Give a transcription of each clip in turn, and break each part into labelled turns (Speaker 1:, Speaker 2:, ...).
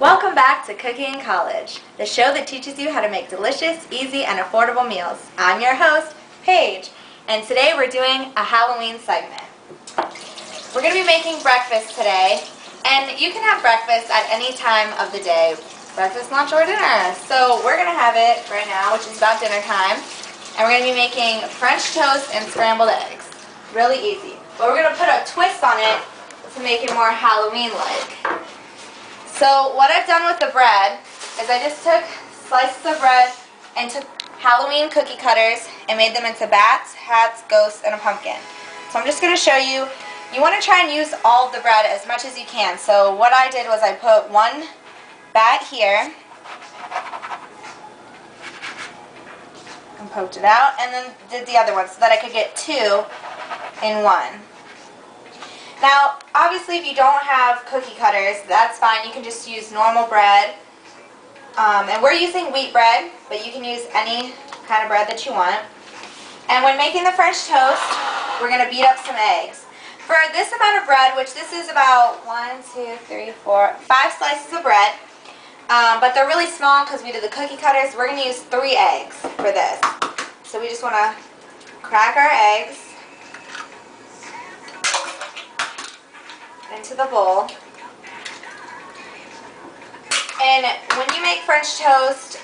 Speaker 1: Welcome back to Cooking in College, the show that teaches you how to make delicious, easy, and affordable meals. I'm your host, Paige, and today we're doing a Halloween segment. We're going to be making breakfast today, and you can have breakfast at any time of the day, breakfast, lunch, or dinner. So we're going to have it right now, which is about dinner time, and we're going to be making French toast and scrambled eggs. Really easy. But we're going to put a twist on it to make it more Halloween-like. So what I've done with the bread is I just took slices of bread and took Halloween cookie cutters and made them into bats, hats, ghosts, and a pumpkin. So I'm just going to show you, you want to try and use all of the bread as much as you can. So what I did was I put one bat here and poked it out, and then did the other one so that I could get two in one. Now, obviously, if you don't have cookie cutters, that's fine. You can just use normal bread. And we're using wheat bread, but you can use any kind of bread that you want. And when making the French toast, we're going to beat up some eggs. For this amount of bread, which this is about 5 slices of bread, but they're really small because we did the cookie cutters, we're going to use 3 eggs for this. So we just want to crack our eggs into the bowl. And when you make French toast,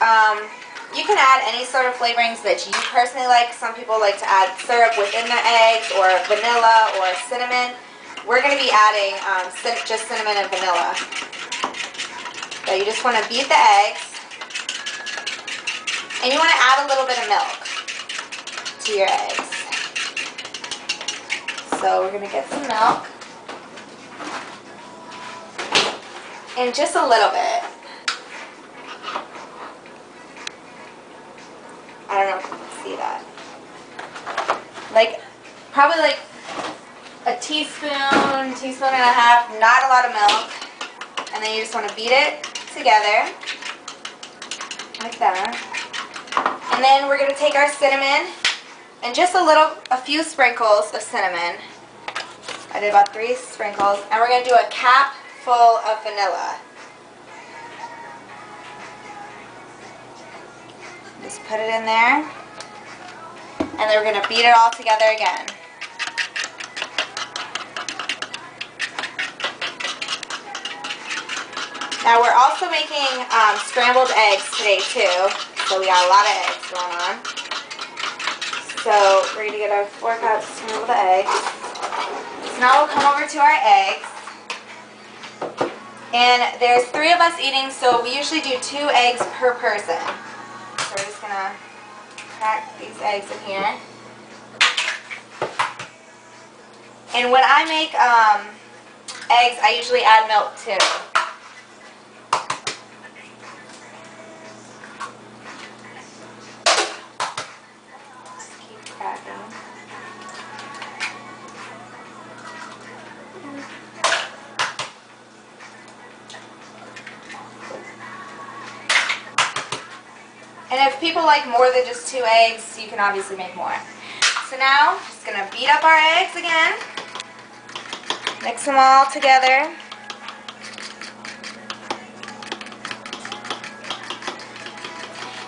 Speaker 1: you can add any sort of flavorings that you personally like. Some people like to add syrup within their eggs, or vanilla, or cinnamon. We're going to be adding just cinnamon and vanilla. So you just want to beat the eggs, and you want to add a little bit of milk to your eggs. So we're going to get some milk. And just a little bit. I don't know if you can see that. Probably like a teaspoon and a half, not a lot of milk. And then you just want to beat it together, like that. And then we're going to take our cinnamon, and just a few sprinkles of cinnamon. I did about 3 sprinkles. And we're going to do a cap full of vanilla. Just put it in there, and then we're going to beat it all together again. Now we're also making scrambled eggs today too, so we got a lot of eggs going on. So we're going to get our 4 cups of scrambled eggs. So now we'll come over to our eggs. And there's 3 of us eating, so we usually do 2 eggs per person. So we're just going to crack these eggs in here. And when I make eggs, I usually add milk too. Just keep cracking. And if people like more than just 2 eggs, you can obviously make more. So now, just going to beat up our eggs again. Mix them all together.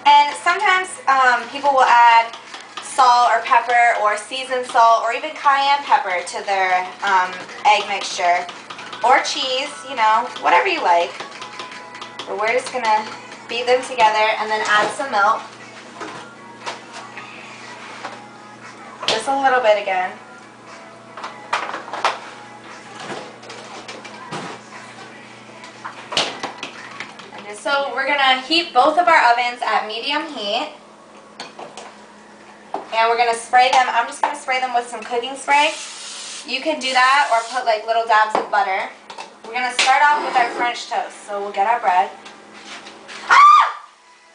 Speaker 1: And sometimes people will add salt or pepper or seasoned salt or even cayenne pepper to their egg mixture. Or cheese, you know, whatever you like. But we're just going to beat them together and then add some milk. Just a little bit again. And so we're going to heat both of our ovens at medium heat. And we're going to spray them. I'm just going to spray them with some cooking spray. You can do that or put like little dabs of butter. We're going to start off with our French toast. So we'll get our bread.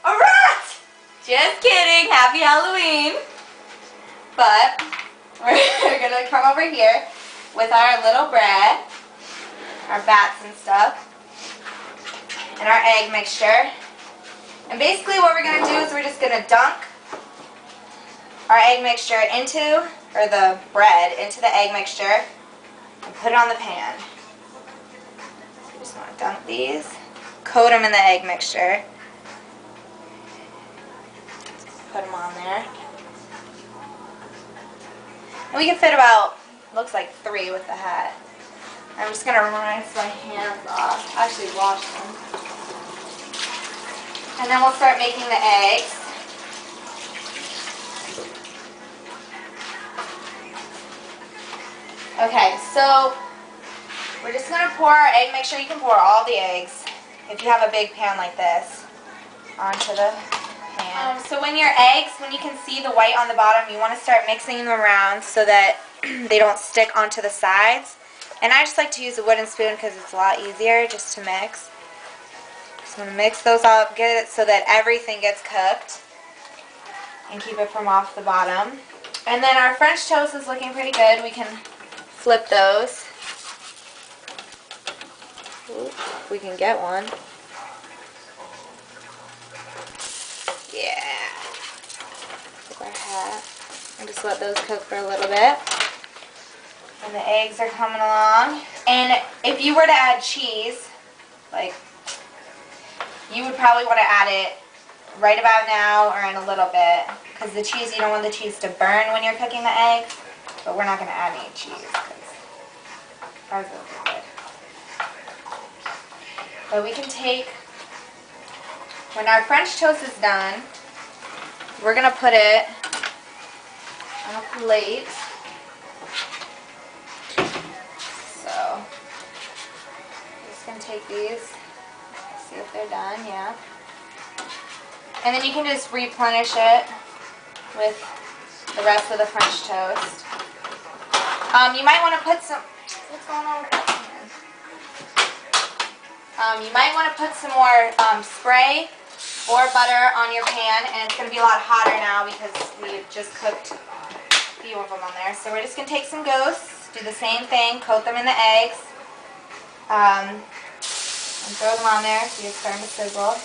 Speaker 1: A rat! Just kidding. Happy Halloween. But we're going to come over here with our little bread, our bats and stuff, and our egg mixture. And basically what we're going to do is we're just going to dunk our egg mixture or the bread into the egg mixture and put it on the pan. So you just want to dunk these. coat them in the egg mixture. Put them on there. And we can fit about, looks like 3 with the hat. I'm just going to rinse my hands off. Actually wash them. And then we'll start making the eggs. Okay, so we're just going to pour our egg. Make sure you can pour all the eggs, if you have a big pan like this, onto the pan. So when your eggs, when you can see the white on the bottom, you want to start mixing them around so that they don't stick onto the sides. And I just like to use a wooden spoon because it's a lot easier just to mix. Just want to mix those up, get it so that everything gets cooked, and keep it from off the bottom. And then our French toast is looking pretty good. We can flip those. Ooh, if we can get one. Yeah. Flip our hat. And just let those cook for a little bit. And the eggs are coming along. And if you were to add cheese, like, you would probably want to add it right about now or in a little bit. Because the cheese, you don't want the cheese to burn when you're cooking the eggs. But we're not going to add any cheese because ours will be good. But we can take, when our French toast is done, we're going to put it on a plate. So, I'm just going to take these, see if they're done, yeah. And then you can just replenish it with the rest of the French toast. You might want to put some, what's going on with that pan? You might want to put some more spray or butter on your pan, and it's going to be a lot hotter now because we just cooked a few of them on there. So we're just going to take some ghosts, do the same thing, coat them in the eggs, and throw them on there so you're starting to sizzle.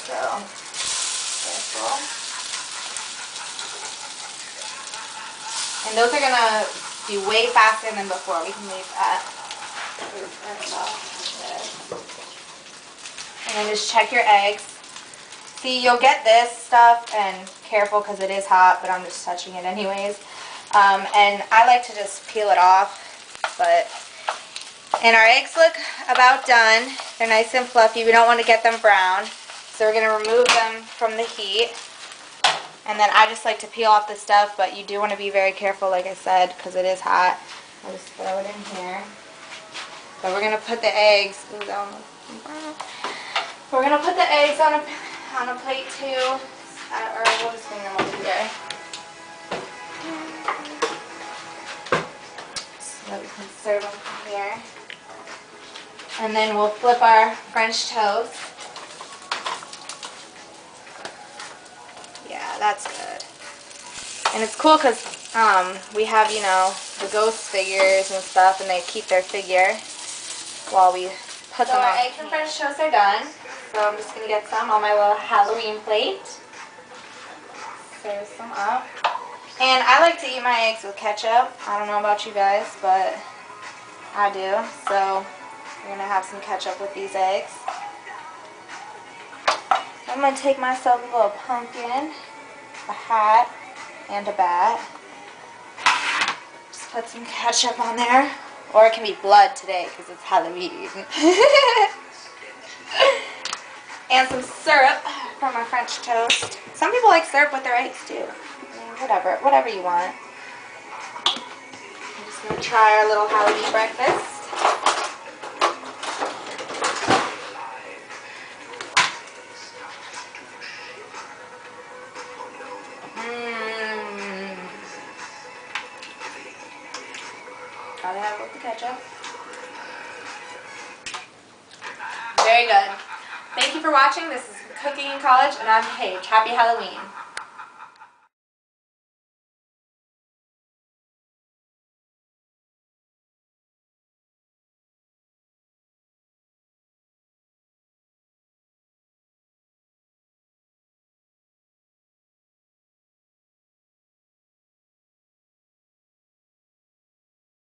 Speaker 1: So, careful. And those are going to be way faster than before. We can leave that. And then just check your eggs. See, you'll get this stuff, and careful because it is hot, but I'm just touching it anyways. And I like to just peel it off. And our eggs look about done. They're nice and fluffy. We don't want to get them brown. So we're going to remove them from the heat. And then I just like to peel off the stuff, but you do want to be very careful, like I said, because it is hot. I'll just throw it in here. So we're going to put the eggs, we're going to put the eggs on a plate too, or we'll just bring them over here. So that we can serve them from here. And then we'll flip our French toast. Yeah, that's good. And it's cool because we have, you know, the ghost figures and stuff, and they keep their figure while we put them on. So our eggs and French toast are done. So I'm just going to get some on my little Halloween plate. Serve some up. And I like to eat my eggs with ketchup. I don't know about you guys, but I do. So we're going to have some ketchup with these eggs. I'm going to take myself a little pumpkin, a hat, and a bat. Just put some ketchup on there. Or it can be blood today because it's Halloween. And some syrup from our French toast. Some people like syrup with their eggs too. I mean, whatever you want. I'm just going to try our little Halloween breakfast. Gotta have it with the ketchup. Very good. Thank you for watching. This is Cooking in College, and I'm Paige. Happy Halloween.